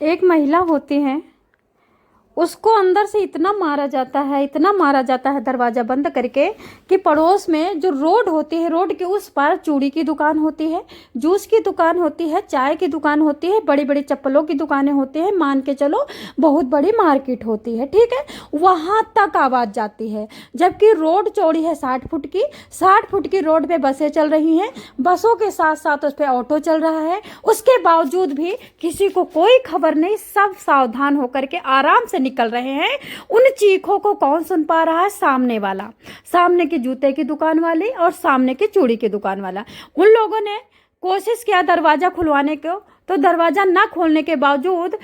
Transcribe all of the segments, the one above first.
एक महिला होती है, उसको अंदर से इतना मारा जाता है, इतना मारा जाता है दरवाज़ा बंद करके, कि पड़ोस में जो रोड होती है, रोड के उस पार चूड़ी की दुकान होती है, जूस की दुकान होती है, चाय की दुकान होती है, बड़ी बड़ी चप्पलों की दुकानें होती हैं, मान के चलो बहुत बड़ी मार्केट होती है, ठीक है। वहाँ तक आवाज़ जाती है, जबकि रोड चौड़ी है 60 फुट की, 60 फुट की रोड पे बसें चल रही हैं, बसों के साथ साथ उस पर ऑटो चल रहा है, उसके बावजूद भी किसी को कोई खबर नहीं, सब सावधान होकर के आराम से निकल रहे हैं। उन चीखों को कौन सुन पा रहा है? सामने वाला, सामने की जूते की दुकान वाली और सामने की चूड़ी की दुकान वाला। उन लोगों ने कोशिश किया दरवाजा खुलवाने को, तो दरवाजा ना खोलने के बावजूद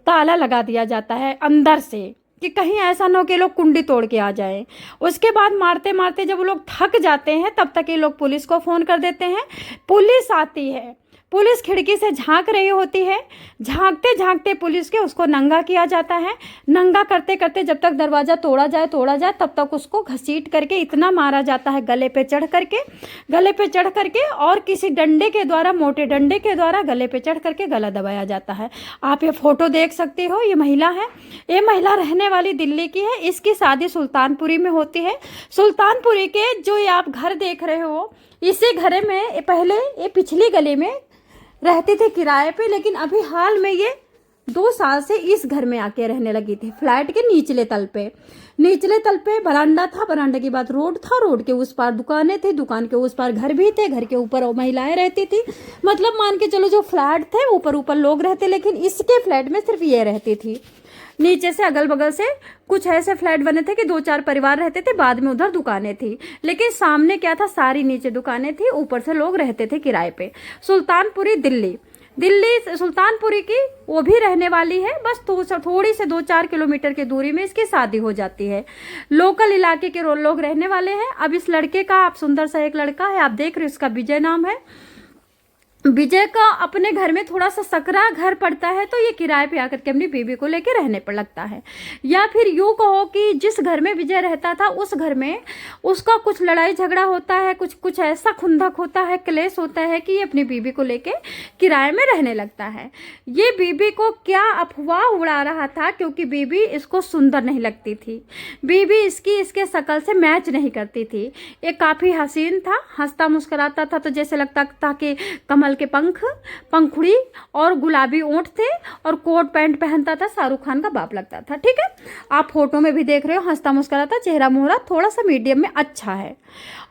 ताला लगा दिया जाता है अंदर से, कि कहीं ऐसा ना हो कि लोग कुंडी तोड़ के आ जाए। उसके बाद मारते मारते जब वो लोग थक जाते हैं, तब तक ये लोग पुलिस को फ़ोन कर देते हैं। पुलिस आती है, पुलिस खिड़की से झांक रही होती है, झांकते झांकते पुलिस के उसको नंगा किया जाता है। नंगा करते करते जब तक दरवाज़ा तोड़ा जाए तब तक उसको घसीट करके इतना मारा जाता है, गले पे चढ़ करके और किसी डंडे के द्वारा, मोटे डंडे के द्वारा गले पे चढ़ करके गला दबाया जाता है। आप ये फोटो देख सकते हो, ये महिला है, ये महिला रहने वाली दिल्ली की है। इसकी शादी सुल्तानपुरी में होती है। सुल्तानपुरी के जो ये आप घर देख रहे हो, इसी घर में पहले ये पिछली गली में रहती थी किराए पे, लेकिन अभी हाल में ये 2 साल से इस घर में आके रहने लगी थी। फ्लैट के निचले तल पे बरांडा था, बरांडे के बाद रोड था, रोड के उस पार दुकानें थी, दुकान के उस पार घर भी थे, घर के ऊपर और महिलाएं रहती थी। मतलब मान के चलो जो फ्लैट थे ऊपर ऊपर लोग रहते, लेकिन इसके फ्लैट में सिर्फ ये रहती थी। नीचे से अगल बगल से कुछ ऐसे फ्लैट बने थे कि 2-4 परिवार रहते थे, बाद में उधर दुकानें थी, लेकिन सामने क्या था, सारी नीचे दुकानें थी, ऊपर से लोग रहते थे किराए पे। सुल्तानपुरी दिल्ली सुल्तानपुरी की वो भी रहने वाली है। बस थोड़ी से 2-4 किलोमीटर की दूरी में इसकी शादी हो जाती है। लोकल इलाके के लोग रहने वाले हैं। अब इस लड़के का, आप सुंदर सा एक लड़का है, आप देख रहे हो, इसका विजय नाम है। विजय का अपने घर में थोड़ा सा सकरा घर पड़ता है, तो ये किराए पे आकर के अपनी बीवी को लेकर रहने पर लगता है। या फिर यूँ कहो कि जिस घर में विजय रहता था उस घर में उसका कुछ लड़ाई झगड़ा होता है, कुछ ऐसा खुंदक होता है, क्लेश होता है कि ये अपनी बीवी को लेके किराए में रहने लगता है। ये बीवी को क्या अफवाह उड़ा रहा था, क्योंकि बीवी इसको सुंदर नहीं लगती थी, बीवी इसके शकल से मैच नहीं करती थी। ये काफ़ी हसीन था, हंसता मुस्कुराता था, तो जैसे लगता था कि कमल के पंखुड़ी और गुलाबी ओंठ थे, और कोट पैंट पहनता था, शाहरुख खान का बाप लगता था। ठीक है, आप फोटो में भी देख रहे हो, हंसता मुस्कुराता, चेहरा मोहरा थोड़ा सा मीडियम में अच्छा है।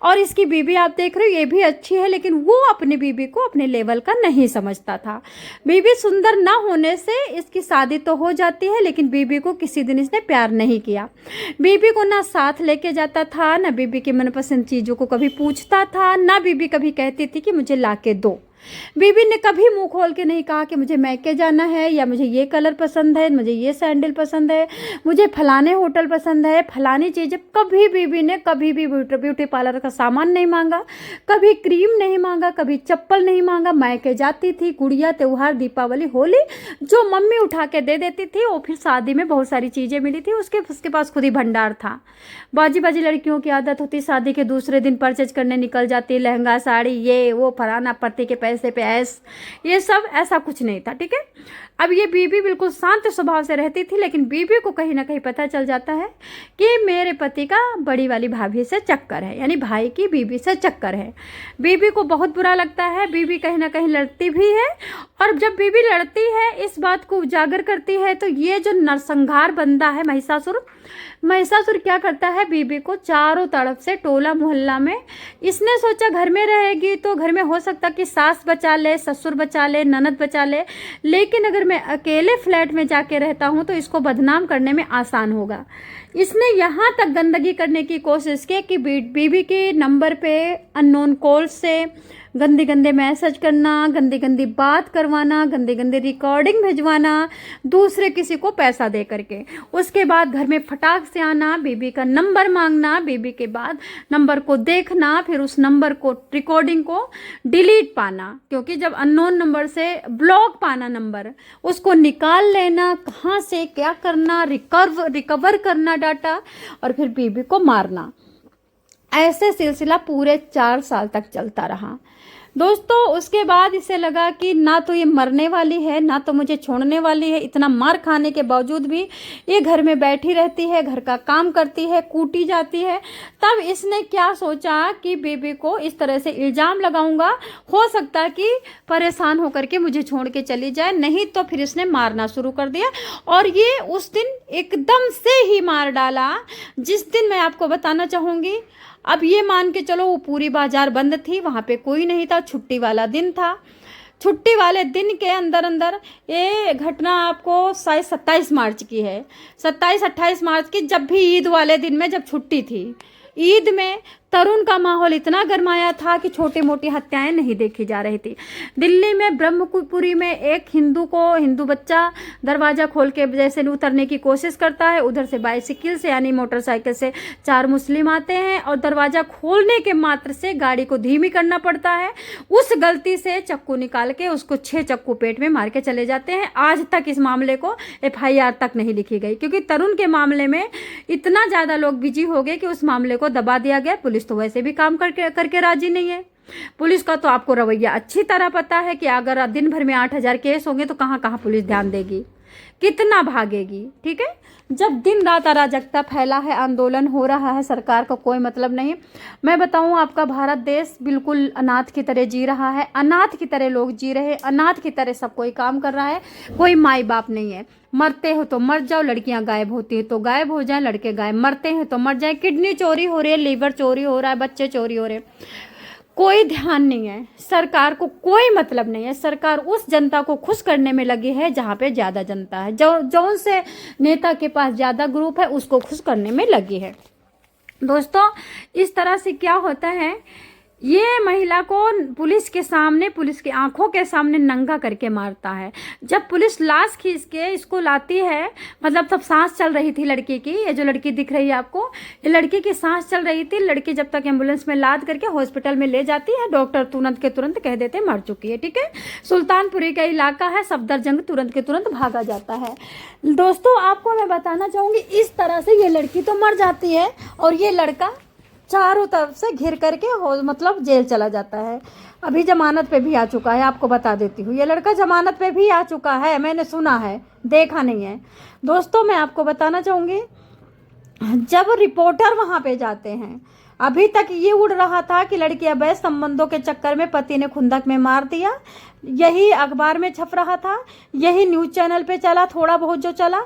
और इसकी बीवी आप देख रहे हो, ये भी अच्छी है, लेकिन वो अपनी बीवी को अपने लेवल का नहीं समझता था। बीवी सुंदर ना होने से इसकी शादी तो हो जाती है, लेकिन बीवी को किसी दिन इसने प्यार नहीं किया। बीवी को ना साथ लेके जाता था, ना बीवी की मनपसंद चीज़ों को कभी पूछता था, ना बीवी कभी कहती थी कि मुझे ला के दो। बीबी ने कभी मुंह खोल के नहीं कहा कि मुझे मैके जाना है, या मुझे ये कलर पसंद है, मुझे ये सैंडल पसंद है, मुझे फलाने होटल पसंद है, फलानी चीज़ें। कभी बीबी ने कभी भी ब्यूटी पार्लर का सामान नहीं मांगा, कभी क्रीम नहीं मांगा, कभी चप्पल नहीं मांगा। मैके जाती थी, गुड़िया, त्योहार, दीपावली, होली, जो मम्मी उठा के दे देती थी। और फिर शादी में बहुत सारी चीज़ें मिली थी, उसके पास खुद ही भंडार था। बाजी लड़कियों की आदत होती, शादी के दूसरे दिन परचेज करने निकल जाती, लहंगा, साड़ी, ये वो, फलाना, पति के पैसे पे ऐस, ये सब ऐसा कुछ नहीं था। ठीक है, अब ये बीबी बिल्कुल शांत स्वभाव से रहती थी, लेकिन बीबी को कहीं ना कहीं पता चल जाता है कि मेरे पति का बड़ी वाली भाभी से चक्कर है, यानी भाई की बीबी से चक्कर है। बीबी को बहुत बुरा लगता है, बीबी कहीं ना कहीं लड़ती भी है। और जब बीबी लड़ती है, इस बात को उजागर करती है, तो ये जो नरसंहार बंदा है महिषासुर क्या करता है, बीबी को चारों तरफ से, टोला मोहल्ला में, इसने सोचा घर में रहेगी तो घर में हो सकता कि सास बचा ले, ससुर बचा ले, ननद बचा ले, लेकिन अगर मैं अकेले फ्लैट में जाके रहता हूँ तो इसको बदनाम करने में आसान होगा। इसने यहाँ तक गंदगी करने की कोशिश की कि बीबी के नंबर पे अननोन कॉल से गंदे गंदे मैसेज करना, गंदी गंदी बात करवाना, गंदे गंदे रिकॉर्डिंग भिजवाना, दूसरे किसी को पैसा दे करके। उसके बाद घर में फटाक से आना, बीबी का नंबर मांगना, बीबी के बाद नंबर को देखना, फिर उस नंबर को, रिकॉर्डिंग को डिलीट पाना, क्योंकि जब अननोन नंबर से ब्लॉक पाना नंबर, उसको निकाल लेना, कहाँ से क्या करना, रिकवर करना डाटा, और फिर बीबी को मारना। ऐसे सिलसिला पूरे 4 साल तक चलता रहा। दोस्तों उसके बाद इसे लगा कि ना तो ये मरने वाली है, ना तो मुझे छोड़ने वाली है। इतना मार खाने के बावजूद भी ये घर में बैठी रहती है, घर का काम करती है, कूटी जाती है। तब इसने क्या सोचा कि बेबी को इस तरह से इल्ज़ाम लगाऊंगा, हो सकता है कि परेशान होकर के मुझे छोड़ के चली जाए। नहीं तो फिर इसने मारना शुरू कर दिया और ये उस दिन एकदम से ही मार डाला, जिस दिन मैं आपको बताना चाहूँगी। अब ये मान के चलो वो पूरी बाजार बंद थी, वहाँ पे कोई नहीं था, छुट्टी वाला दिन था। छुट्टी वाले दिन के अंदर अंदर ये घटना आपको शायद 27 मार्च की है, 27-28 मार्च की, जब भी ईद वाले दिन में जब छुट्टी थी। ईद में तरुण का माहौल इतना गरमाया था कि छोटी मोटी हत्याएं नहीं देखी जा रही थी। दिल्ली में ब्रह्मपुरी में एक हिंदू बच्चा दरवाज़ा खोल के जैसे उतरने की कोशिश करता है, उधर से बाइसिकल से यानी मोटरसाइकिल से 4 मुस्लिम आते हैं और दरवाज़ा खोलने के मात्र से गाड़ी को धीमी करना पड़ता है। उस गलती से चक्कू निकाल के उसको 6 चक्कू पेट में मार के चले जाते हैं। आज तक इस मामले को FIR तक नहीं लिखी गई, क्योंकि तरुण के मामले में इतना ज़्यादा लोग बिजी हो गए कि उस मामले को दबा दिया गया। पुलिस तो वैसे भी काम करके राजी नहीं है। पुलिस का तो आपको रवैया अच्छी तरह पता है कि अगर दिन भर में 8,000 केस होंगे तो कहाँ कहाँ पुलिस ध्यान देगी, कितना भागेगी। ठीक है, जब दिन रात अराजकता फैला है, आंदोलन हो रहा है, सरकार को कोई मतलब नहीं। मैं बताऊं, आपका भारत देश बिल्कुल अनाथ की तरह जी रहा है, अनाथ की तरह लोग जी रहे हैं, अनाथ की तरह सब कोई काम कर रहा है, कोई माई बाप नहीं है। मरते हो तो मर जाओ, लड़कियां गायब होती है तो गायब हो जाए, लड़के गायब, मरते हैं तो मर जाए, किडनी चोरी हो रही है, लीवर चोरी हो रहा है, बच्चे चोरी हो रहे हैं, कोई ध्यान नहीं है। सरकार को कोई मतलब नहीं है। सरकार उस जनता को खुश करने में लगी है जहाँ पे ज़्यादा जनता है, जौन से नेता के पास ज़्यादा ग्रुप है उसको खुश करने में लगी है। दोस्तों इस तरह से क्या होता है, ये महिला को पुलिस के सामने, पुलिस की आंखों के सामने नंगा करके मारता है। जब पुलिस लाश खींच के इसको लाती है, मतलब तब सांस चल रही थी लड़की की, ये जो लड़की दिख रही है आपको, ये लड़की की सांस चल रही थी। लड़की जब तक एम्बुलेंस में लाद करके हॉस्पिटल में ले जाती है, डॉक्टर तुरंत के तुरंत कह देते मर चुकी है। ठीक है, सुल्तानपुरी का इलाका है, सफदरजंग, तुरंत के तुरंत भागा जाता है। दोस्तों आपको मैं बताना चाहूँगी, इस तरह से ये लड़की तो मर जाती है और ये लड़का चारों तरफ से घिर करके मतलब जेल चला जाता है। अभी जमानत पे भी आ चुका है, आपको बता देती हूँ, ये लड़का जमानत पे भी आ चुका है, मैंने सुना है, देखा नहीं है। दोस्तों मैं आपको बताना चाहूँगी, जब रिपोर्टर वहाँ पे जाते हैं, अभी तक ये उड़ रहा था कि लड़की अवैध संबंधों के चक्कर में पति ने खुंदक में मार दिया। यही अखबार में छप रहा था, यही न्यूज़ चैनल पे चला, थोड़ा बहुत जो चला,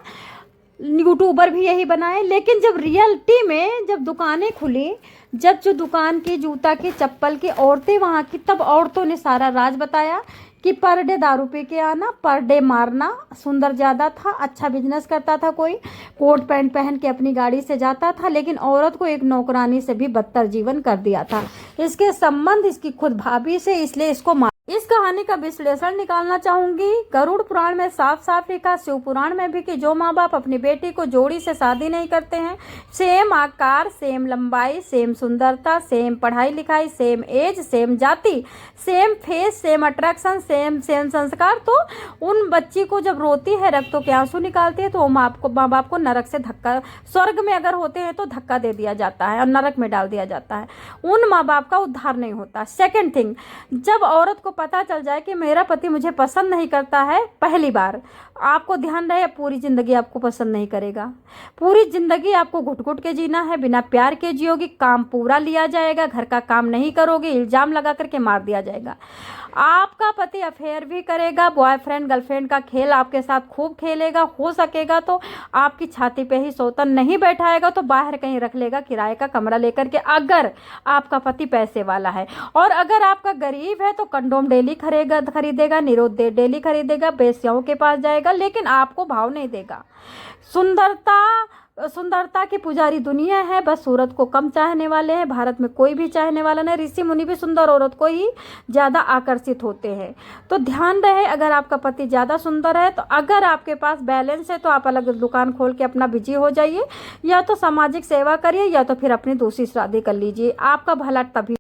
यूट्यूबर भी यही बनाए। लेकिन जब रियलिटी में जब दुकानें खुली, जब जो दुकान की, जूता की, चप्पल की, औरतें वहाँ की, तब औरतों ने सारा राज बताया कि पर डे दारू पी के आना, पर डे मारना, सुंदर ज़्यादा था, अच्छा बिजनेस करता था, कोई कोट पैंट पहन के अपनी गाड़ी से जाता था, लेकिन औरत को एक नौकरानी से भी बदतर जीवन कर दिया था। इसके संबंध इसकी खुद भाभी से, इसलिए इसको इस कहानी का विश्लेषण निकालना चाहूंगी। गरुड़ पुराण में साफ साफ लिखा, शिव पुराण में भी, कि जो माँ बाप अपनी बेटी को जोड़ी से शादी नहीं करते हैं, सेम आकार, सेम लंबाई, सेम सुंदरता, सेम पढ़ाई लिखाई, सेम एज, सेम जाति, same face, same attraction, same संस्कार, तो उन बच्ची को जब रोती है, रक्तों के आंसू निकालती है, तो वो माँ बाप को नरक से धक्का, स्वर्ग में अगर होते हैं तो धक्का दे दिया जाता है और नरक में डाल दिया जाता है, उन माँ बाप का उद्धार नहीं होता। सेकेंड थिंग, जब औरत को पता चल जाए कि मेरा पति मुझे पसंद नहीं करता है, पहली बार, आपको ध्यान रहे, पूरी जिंदगी आपको पसंद नहीं करेगा, पूरी जिंदगी आपको घुट घुट के जीना है, बिना प्यार के जियोगी, काम पूरा लिया जाएगा, घर का काम नहीं करोगे, इल्जाम लगा करके मार दिया जाएगा। आपका पति अफेयर भी करेगा, बॉयफ्रेंड गर्लफ्रेंड का खेल आपके साथ खूब खेलेगा, हो सकेगा तो आपकी छाती पे ही सोता नहीं बैठाएगा, तो बाहर कहीं रख लेगा किराए का कमरा लेकर के, अगर आपका पति पैसे वाला है। और अगर आपका गरीब है तो कंडोम डेली खरीदेगा, निरोध डेली खरीदेगा, बेस्याओं के पास जाएगा, लेकिन आपको भाव नहीं देगा। सुंदरता की पुजारी दुनिया है, बस सूरत को कम चाहने वाले हैं, भारत में कोई भी चाहने वाला नहीं। ऋषि मुनि भी सुंदर औरत को ही ज़्यादा आकर्षित होते हैं। तो ध्यान रहे, अगर आपका पति ज़्यादा सुंदर है, तो अगर आपके पास बैलेंस है तो आप अलग दुकान खोल के अपना बिजी हो जाइए, या तो सामाजिक सेवा करिए, या तो फिर अपनी दूसरी शादी कर लीजिए, आपका भला तभी